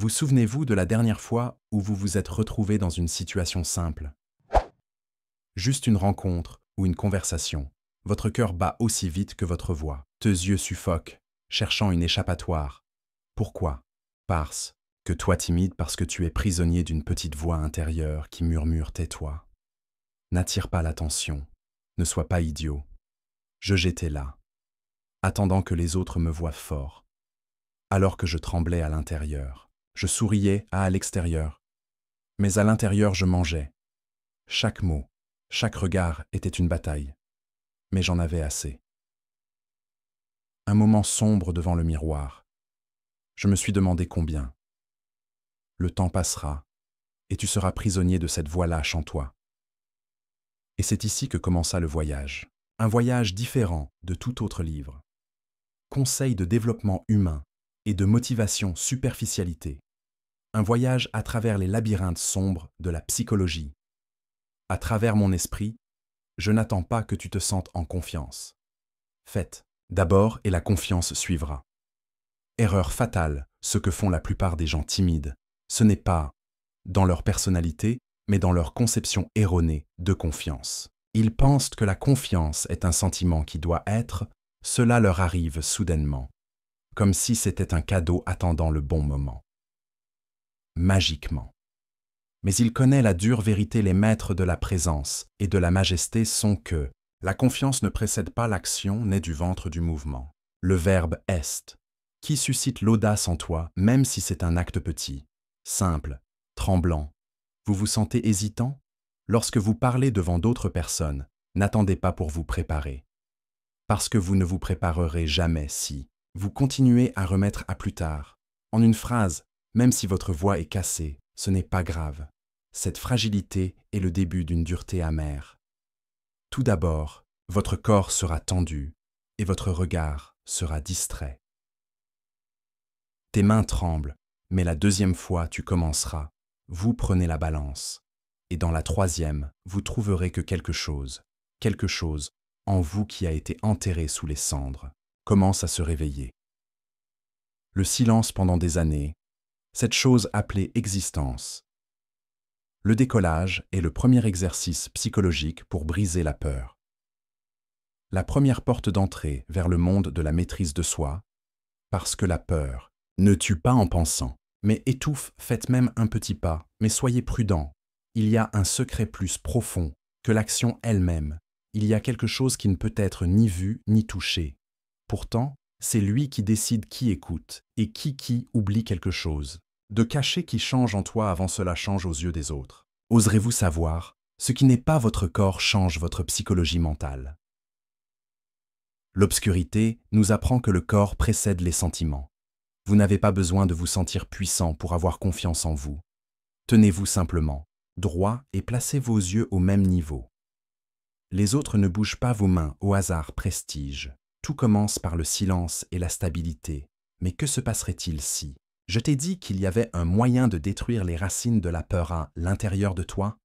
Vous souvenez-vous de la dernière fois où vous vous êtes retrouvé dans une situation simple? Juste une rencontre ou une conversation. Votre cœur bat aussi vite que votre voix. Tes yeux suffoquent, cherchant une échappatoire. Pourquoi? Parce que toi timide, parce que tu es prisonnier d'une petite voix intérieure qui murmure tais-toi. N'attire pas l'attention. Ne sois pas idiot. J'étais là, attendant que les autres me voient fort. Alors que je tremblais à l'intérieur. Je souriais à l'extérieur. Mais à l'intérieur, je mangeais. Chaque mot, chaque regard était une bataille. Mais j'en avais assez. Un moment sombre devant le miroir. Je me suis demandé combien. Le temps passera, et tu seras prisonnier de cette voix lâche en toi. Et c'est ici que commença le voyage. Un voyage différent de tout autre livre. Conseils de développement humain et de motivation superficialité. Un voyage à travers les labyrinthes sombres de la psychologie. À travers mon esprit, je n'attends pas que tu te sentes en confiance. Faites d'abord et la confiance suivra. Erreur fatale, ce que font la plupart des gens timides, ce n'est pas dans leur personnalité, mais dans leur conception erronée de confiance. Ils pensent que la confiance est un sentiment qui doit être, cela leur arrive soudainement, comme si c'était un cadeau attendant le bon moment. Magiquement. Mais il connaît la dure vérité, les maîtres de la présence et de la majesté sont que la confiance ne précède pas l'action née du ventre du mouvement. Le verbe est, qui suscite l'audace en toi, même si c'est un acte petit, simple, tremblant. Vous vous sentez hésitant? Lorsque vous parlez devant d'autres personnes, n'attendez pas pour vous préparer. Parce que vous ne vous préparerez jamais si vous continuez à remettre à plus tard. En une phrase, même si votre voix est cassée, ce n'est pas grave. Cette fragilité est le début d'une dureté amère. Tout d'abord, votre corps sera tendu et votre regard sera distrait. Tes mains tremblent, mais la deuxième fois tu commenceras. Vous prenez la balance. Et dans la troisième, vous trouverez que quelque chose en vous qui a été enterré sous les cendres, commence à se réveiller. Le silence pendant des années, cette chose appelée existence. Le décollage est le premier exercice psychologique pour briser la peur. La première porte d'entrée vers le monde de la maîtrise de soi, parce que la peur ne tue pas en pensant, mais étouffe, faites même un petit pas, mais soyez prudent. Il y a un secret plus profond que l'action elle-même. Il y a quelque chose qui ne peut être ni vu ni touché. Pourtant, c'est lui qui décide qui écoute et qui oublie quelque chose. De cacher qui change en toi avant cela change aux yeux des autres. Oserez-vous savoir, ce qui n'est pas votre corps change votre psychologie mentale. L'obscurité nous apprend que le corps précède les sentiments. Vous n'avez pas besoin de vous sentir puissant pour avoir confiance en vous. Tenez-vous simplement, droit et placez vos yeux au même niveau. Les autres ne bougent pas vos mains au hasard prestige. Tout commence par le silence et la stabilité. Mais que se passerait-il si je t'ai dit qu'il y avait un moyen de détruire les racines de la peur à l'intérieur de toi?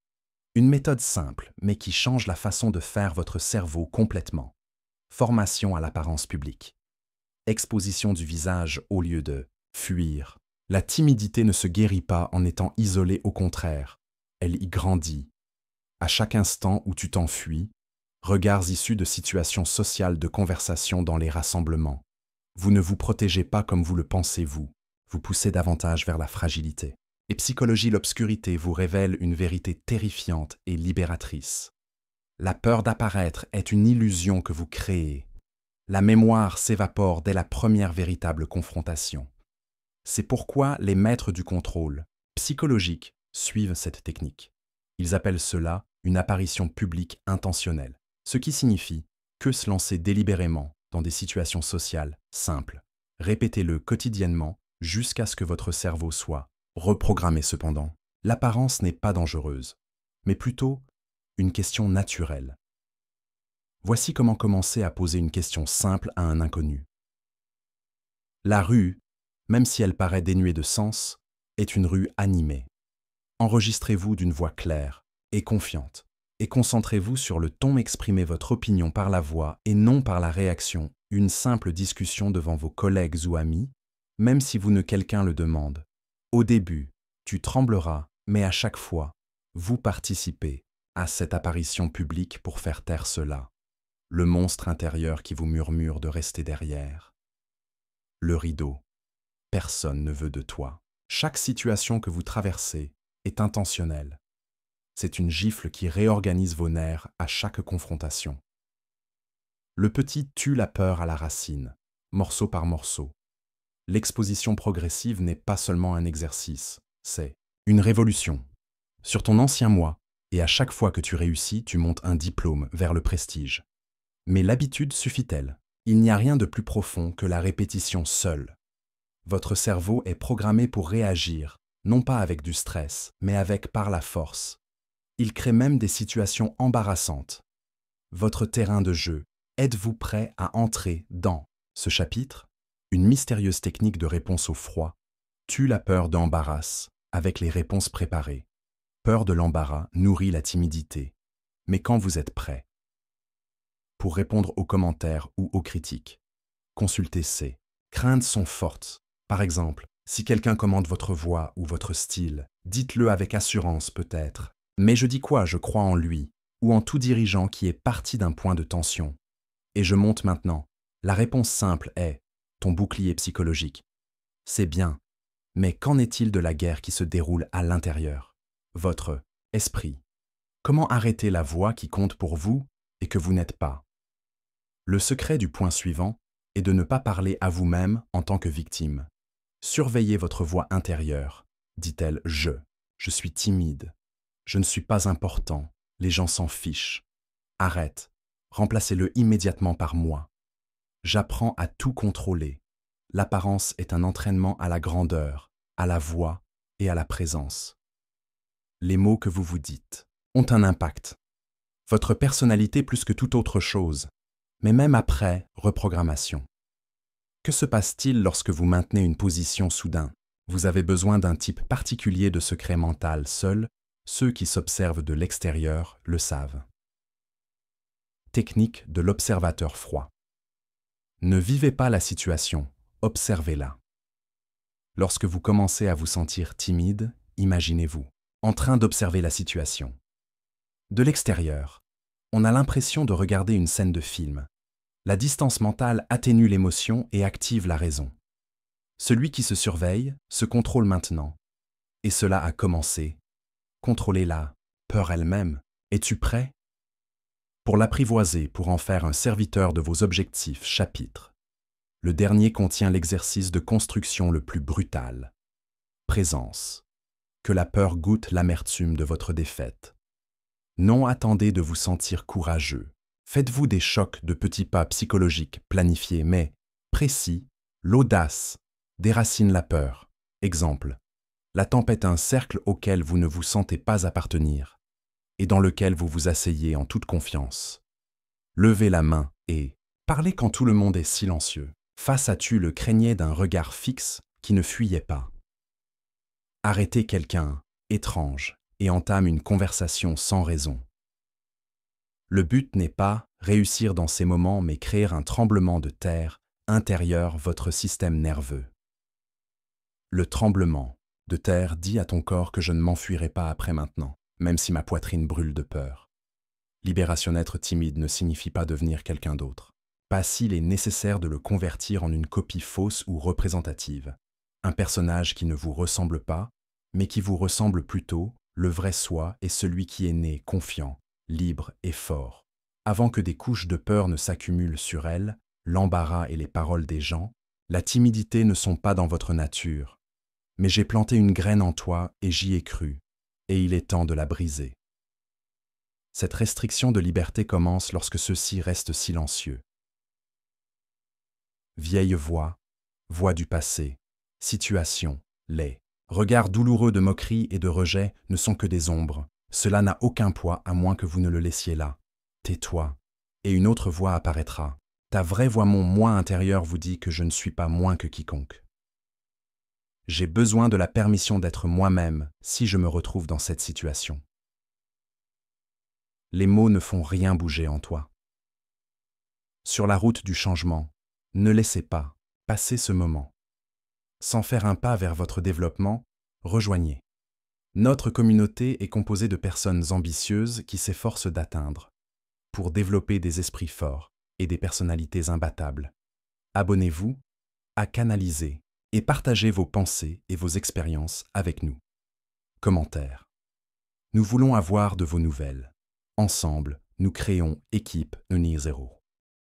Une méthode simple, mais qui change la façon de faire votre cerveau complètement. Formation à l'apparence publique. Exposition du visage au lieu de fuir. La timidité ne se guérit pas en étant isolée, au contraire. Elle y grandit. À chaque instant où tu t'enfuis, regards issus de situations sociales de conversation dans les rassemblements. Vous ne vous protégez pas comme vous le pensez, vous poussez davantage vers la fragilité. Et psychologie, l'obscurité vous révèle une vérité terrifiante et libératrice. La peur d'apparaître est une illusion que vous créez. La mémoire s'évapore dès la première véritable confrontation. C'est pourquoi les maîtres du contrôle psychologique suivent cette technique. Ils appellent cela une apparition publique intentionnelle, ce qui signifie que se lancer délibérément dans des situations sociales simples. Répétez-le quotidiennement jusqu'à ce que votre cerveau soit reprogrammé. Cependant, l'apparence n'est pas dangereuse, mais plutôt une question naturelle. Voici comment commencer à poser une question simple à un inconnu. La rue, même si elle paraît dénuée de sens, est une rue animée. Enregistrez-vous d'une voix claire et confiante, et concentrez-vous sur le ton. Exprimez votre opinion par la voix et non par la réaction. Une simple discussion devant vos collègues ou amis, même si quelqu'un le demande. Au début, tu trembleras, mais à chaque fois, vous participez à cette apparition publique pour faire taire cela, le monstre intérieur qui vous murmure de rester derrière. Le rideau. Personne ne veut de toi. Chaque situation que vous traversez est intentionnelle. C'est une gifle qui réorganise vos nerfs à chaque confrontation. Le petit tue la peur à la racine, morceau par morceau. L'exposition progressive n'est pas seulement un exercice, c'est une révolution. Sur ton ancien moi, et à chaque fois que tu réussis, tu montes un diplôme vers le prestige. Mais l'habitude suffit-elle? Il n'y a rien de plus profond que la répétition seule. Votre cerveau est programmé pour réagir, non pas avec du stress, mais avec par la force. Il crée même des situations embarrassantes. Votre terrain de jeu, êtes-vous prêt à entrer dans ce chapitre? Une mystérieuse technique de réponse au froid tue la peur d'embarras avec les réponses préparées. Peur de l'embarras nourrit la timidité. Mais quand vous êtes prêt pour répondre aux commentaires ou aux critiques, consultez ces craintes sont fortes. Par exemple, si quelqu'un commente votre voix ou votre style, dites-le avec assurance peut-être. Mais je dis quoi? Je crois en lui, ou en tout dirigeant qui est parti d'un point de tension. Et je monte maintenant. La réponse simple est ton bouclier psychologique. C'est bien, mais qu'en est-il de la guerre qui se déroule à l'intérieur? Votre esprit. Comment arrêter la voix qui compte pour vous et que vous n'êtes pas? Le secret du point suivant est de ne pas parler à vous-même en tant que victime. Surveillez votre voix intérieure. Dit-elle « je suis timide, je ne suis pas important, les gens s'en fichent. » Arrête, remplacez-le immédiatement par « moi ». J'apprends à tout contrôler. L'apparence est un entraînement à la grandeur, à la voix et à la présence. Les mots que vous vous dites ont un impact. Votre personnalité plus que toute autre chose, mais même après reprogrammation. Que se passe-t-il lorsque vous maintenez une position soudain? Vous avez besoin d'un type particulier de secret mental. Seuls ceux qui s'observent de l'extérieur le savent. Technique de l'observateur froid. Ne vivez pas la situation, observez-la. Lorsque vous commencez à vous sentir timide, imaginez-vous en train d'observer la situation. De l'extérieur, on a l'impression de regarder une scène de film. La distance mentale atténue l'émotion et active la raison. Celui qui se surveille se contrôle maintenant. Et cela a commencé. Contrôlez la peur elle-même. Es-tu prêt? Pour l'apprivoiser, pour en faire un serviteur de vos objectifs, chapitre. Le dernier contient l'exercice de construction le plus brutal. Présence. Que la peur goûte l'amertume de votre défaite. Non, attendez de vous sentir courageux. Faites-vous des chocs de petits pas psychologiques planifiés mais précis. L'audace déracine la peur. Exemple. La tempête est un cercle auquel vous ne vous sentez pas appartenir et dans lequel vous vous asseyez en toute confiance. Levez la main et parlez quand tout le monde est silencieux. Face à tu le craignais d'un regard fixe qui ne fuyait pas. Arrêtez quelqu'un, étrange, et entame une conversation sans raison. Le but n'est pas réussir dans ces moments mais créer un tremblement de terre intérieur votre système nerveux. Le tremblement de terre dit à ton corps que je ne m'enfuirai pas après maintenant, même si ma poitrine brûle de peur. Libération d'être timide ne signifie pas devenir quelqu'un d'autre. Pas s'il est nécessaire de le convertir en une copie fausse ou représentative. Un personnage qui ne vous ressemble pas, mais qui vous ressemble plutôt, le vrai soi est celui qui est né confiant, libre et fort. Avant que des couches de peur ne s'accumulent sur elle, l'embarras et les paroles des gens, la timidité ne sont pas dans votre nature. Mais j'ai planté une graine en toi et j'y ai cru, et il est temps de la briser. Cette restriction de liberté commence lorsque ceux-ci restent silencieux. Vieille voix, voix du passé, situation, les regards douloureux de moquerie et de rejet ne sont que des ombres. Cela n'a aucun poids à moins que vous ne le laissiez là. Tais-toi, et une autre voix apparaîtra. Ta vraie voix, mon moi intérieur vous dit que je ne suis pas moins que quiconque. J'ai besoin de la permission d'être moi-même si je me retrouve dans cette situation. Les mots ne font rien bouger en toi. Sur la route du changement, ne laissez pas passer ce moment. Sans faire un pas vers votre développement, Rejoignez. Notre communauté est composée de personnes ambitieuses qui s'efforcent d'atteindre, pour développer des esprits forts et des personnalités imbattables. Abonnez-vous à Canaliser et partagez vos pensées et vos expériences avec nous. Commentaires. Nous voulons avoir de vos nouvelles. Ensemble, nous créons Équipe Nunir Zero.